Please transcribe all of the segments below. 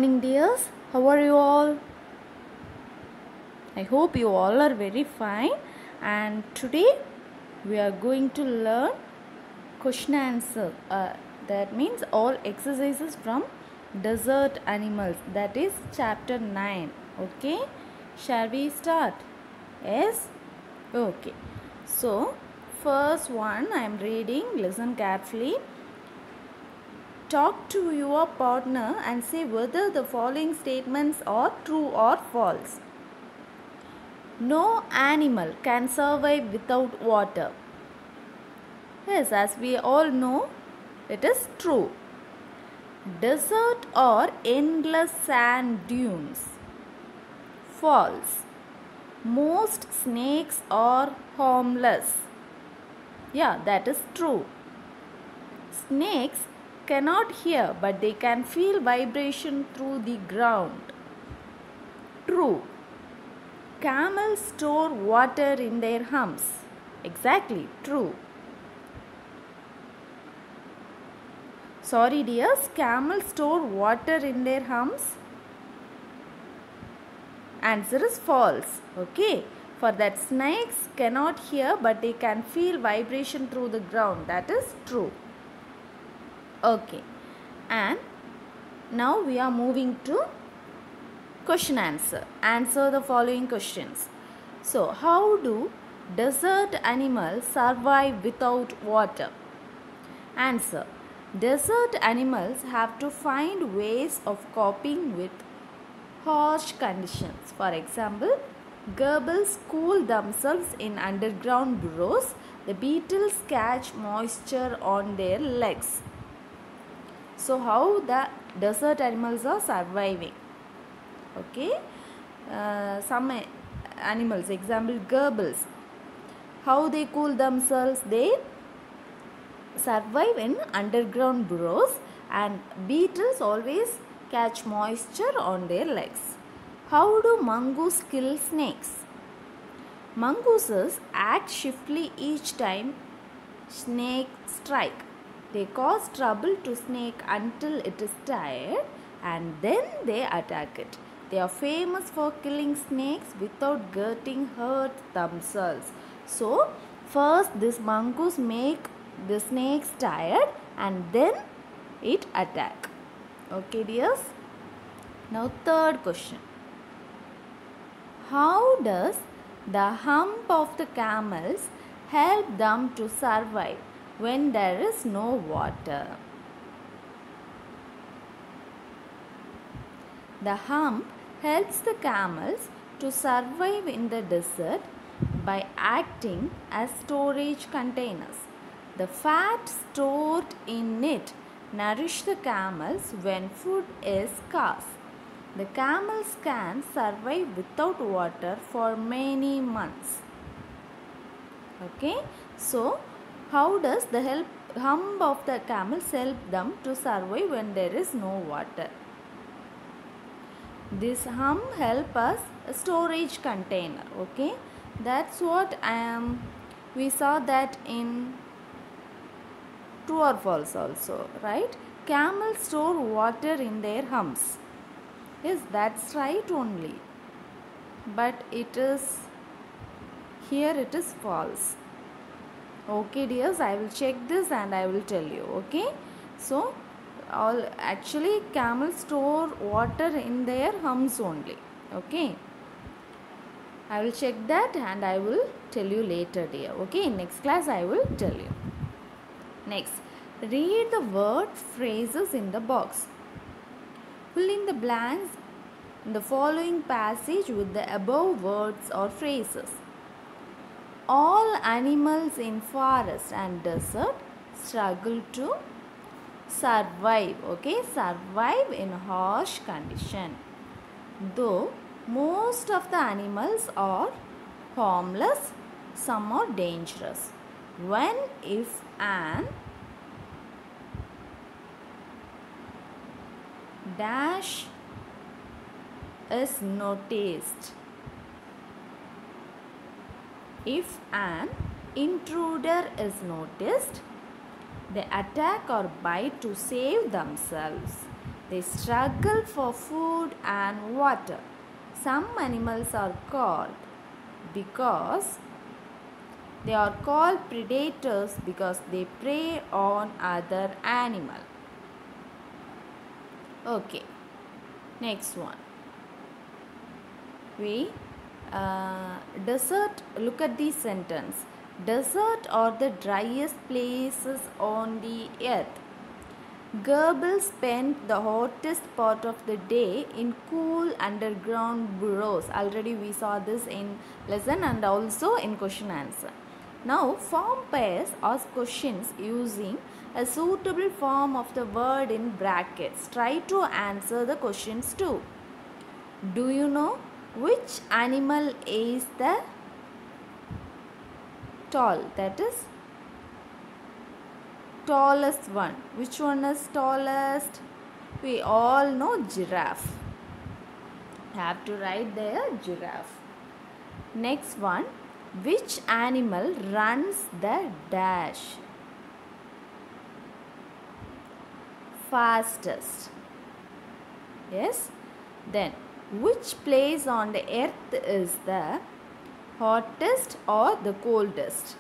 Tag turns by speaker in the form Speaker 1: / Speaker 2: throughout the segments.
Speaker 1: morning, dears. How are you all? I hope you all are very fine. And today we are going to learn question answer. That means all exercises from desert animals. That is chapter 9. Okay. Shall we start? Yes? Okay. So, first one I am reading. Listen carefully. Talk to your partner and say whether the following statements are true or false. No animal can survive without water. Yes, as we all know, it is true. Desert or endless sand dunes. False. Most snakes are harmless. Yeah, that is true. Snakes cannot hear, but they can feel vibration through the ground. True. Camels store water in their humps. Exactly, true. Sorry dears, camels store water in their humps? Answer is false. Okay. For that, snakes cannot hear, but they can feel vibration through the ground. That is true. Okay. And now we are moving to question answer. Answer the following questions. So, how do desert animals survive without water? Answer. Desert animals have to find ways of coping with harsh conditions. For example, gerbils cool themselves in underground burrows. The beetles catch moisture on their legs. So, how the desert animals are surviving? Okay, some animals, example gerbils, how they cool themselves? They survive in underground burrows, and beetles always catch moisture on their legs. How do mongoose kill snakes? Mongooses act swiftly each time snake strike. They cause trouble to snake until it is tired and then they attack it. They are famous for killing snakes without getting hurt themselves. So, first this mongoose make the snakes tired and then it attack. Okay dears. Now third question. How does the hump of the camels help them to survive when there is no water? The hump helps the camels to survive in the desert by acting as storage containers. The fat stored in it nourish the camels when food is scarce. The camels can survive without water for many months. Okay, so how does the hump of the camels help them to survive when there is no water? This hump help us a storage container. Okay, that's what we saw that in true or false also, right? Camels store water in their humps. Yes, that's right only. But it is here it is false. Okay dears, I will check this and I will tell you. Okay, so actually camels store water in their humps only. Okay, I will check that and I will tell you later dear. Okay, in next class I will tell you. Next, read the word phrases in the box. Fill in the blanks in the following passage with the above words or phrases. All animals in forest and desert struggle to survive. Okay, survive in harsh condition. Though most of the animals are harmless, some are dangerous. When, if, and dash is noticed. If an intruder is noticed, they attack or bite to save themselves. They struggle for food and water. Some animals are called because they are called predators because they prey on other animal. Okay, next one. Desert, look at the sentence. Desert are the driest places on the earth. Goebbels spent the hottest part of the day in cool underground burrows. Already we saw this in lesson and also in question answer. Now form pairs ask questions using a suitable form of the word in brackets. Try to answer the questions too. Do you know which animal is the tall? That is tallest one. Which one is tallest? We all know giraffe. Have to write there giraffe. Next one. Which animal runs the dash? Fastest. Yes. Then which place on the earth is the hottest or the coldest?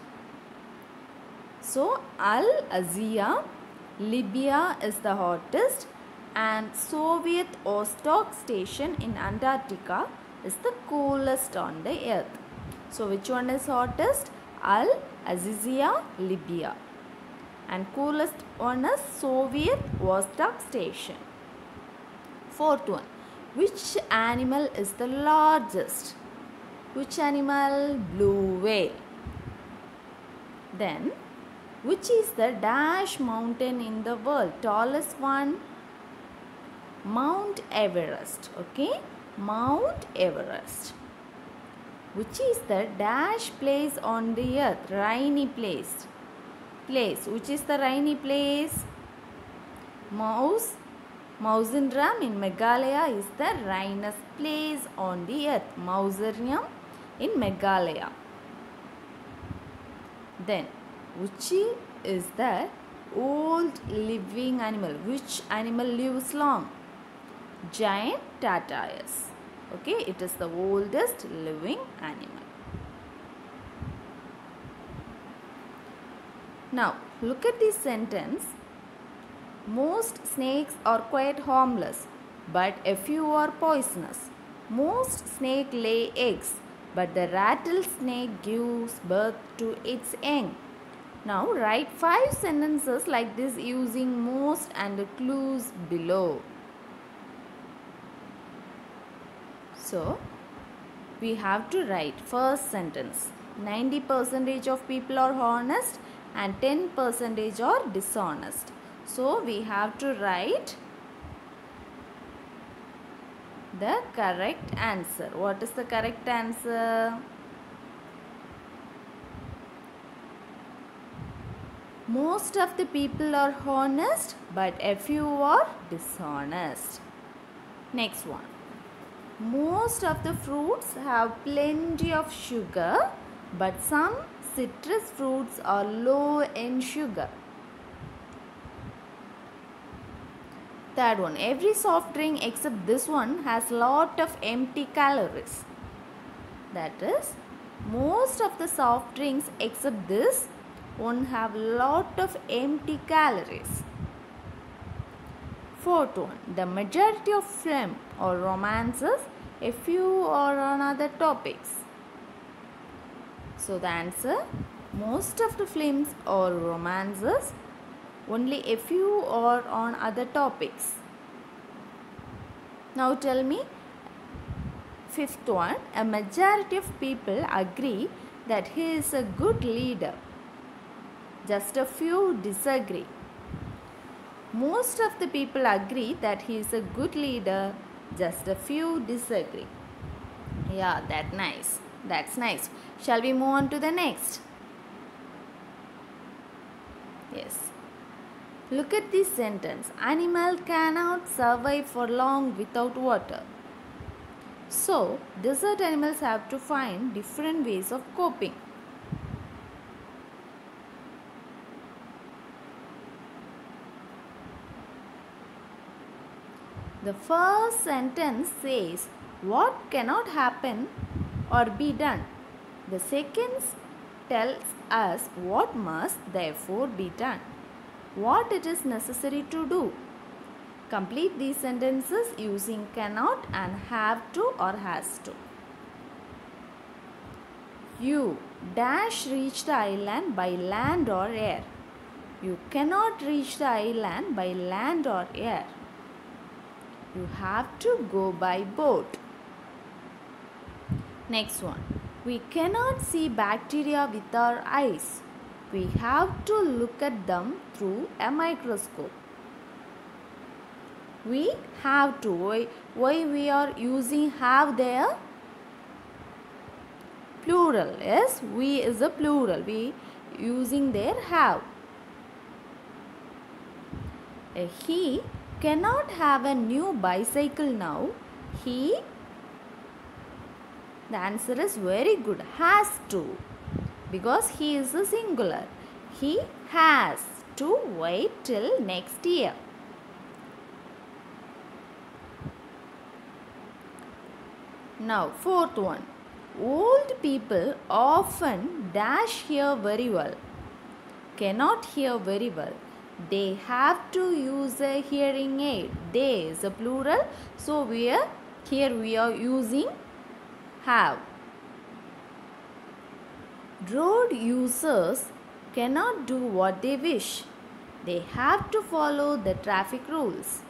Speaker 1: So Al Azia, Libya is the hottest, and Soviet Vostok station in Antarctica is the coolest on the earth. So which one is hottest? Al Azizia, Libya, and coolest one is Soviet Vostok station. Fourth one. Which animal is the largest? Which animal? Blue whale. Then which is the dash mountain in the world? Tallest one? Mount Everest. Okay, Mount Everest. Which is the dash place on the earth? Rainy place. Which is the rainy place? Mausoleum in Meghalaya is the rainiest place on the earth. Mausoleum in Meghalaya. Then which is the old living animal? Which animal lives long? Giant tortoise. Okay, it is the oldest living animal. Now look at this sentence. Most snakes are quite harmless, but a few are poisonous. Most snakes lay eggs, but the rattlesnake gives birth to its young. Now write 5 sentences like this using most and the clues below. So we have to write first sentence. 90% of people are honest and 10% are dishonest. So we have to write the correct answer. What is the correct answer? Most of the people are honest, but a few are dishonest. Next one. Most of the fruits have plenty of sugar, but some citrus fruits are low in sugar. Third one. Every soft drink except this one has lot of empty calories. That is, most of the soft drinks except this one have lot of empty calories. Fourth one. The majority of film or romances, a few are on other topics. So the answer, most of the films or romances, only a few are on other topics. Now tell me, fifth one. A majority of people agree that he is a good leader. Just a few disagree. Most of the people agree that he is a good leader. Just a few disagree. Yeah, that's nice. That's nice. Shall we move on to the next? Yes. Look at this sentence. Animal cannot survive for long without water. So, desert animals have to find different ways of coping. The first sentence says what cannot happen or be done. The second tells us what must therefore be done, what it is necessary to do. Complete these sentences using cannot and have to or has to. You dash reach the island by land or air. You cannot reach the island by land or air. You have to go by boat. Next one. We cannot see bacteria with our eyes. We have to look at them through a microscope. We have to. Why we are using have there? Plural. Yes, we is a plural. We using there have. He cannot have a new bicycle now. The answer is very good. Has to. Because he is a singular. He has to wait till next year. Now, fourth one. Old people often dash hear very well. Cannot hear very well. They have to use a hearing aid. They is a plural. So, here we are using have. Road users cannot do what they wish. They have to follow the traffic rules.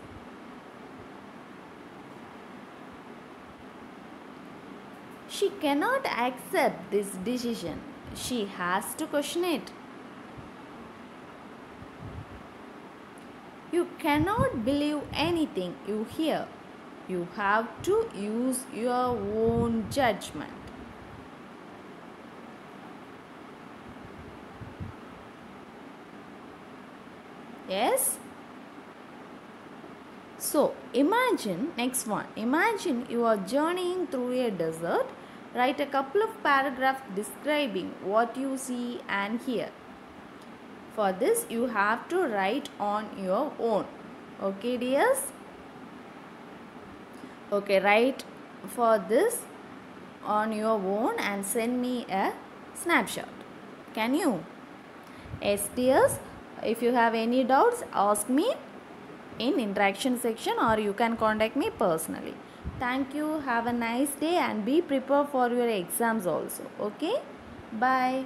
Speaker 1: She cannot accept this decision. She has to question it. You cannot believe anything you hear. You have to use your own judgment. Yes? So, imagine, next one. Imagine you are journeying through a desert. Write a couple of paragraphs describing what you see and hear. For this, you have to write on your own. Okay, dears? Okay, write for this on your own and send me a snapshot. Can you? Yes, dears. If you have any doubts, ask me in interaction section or you can contact me personally. Thank you. Have a nice day and be prepared for your exams also. Okay? Bye.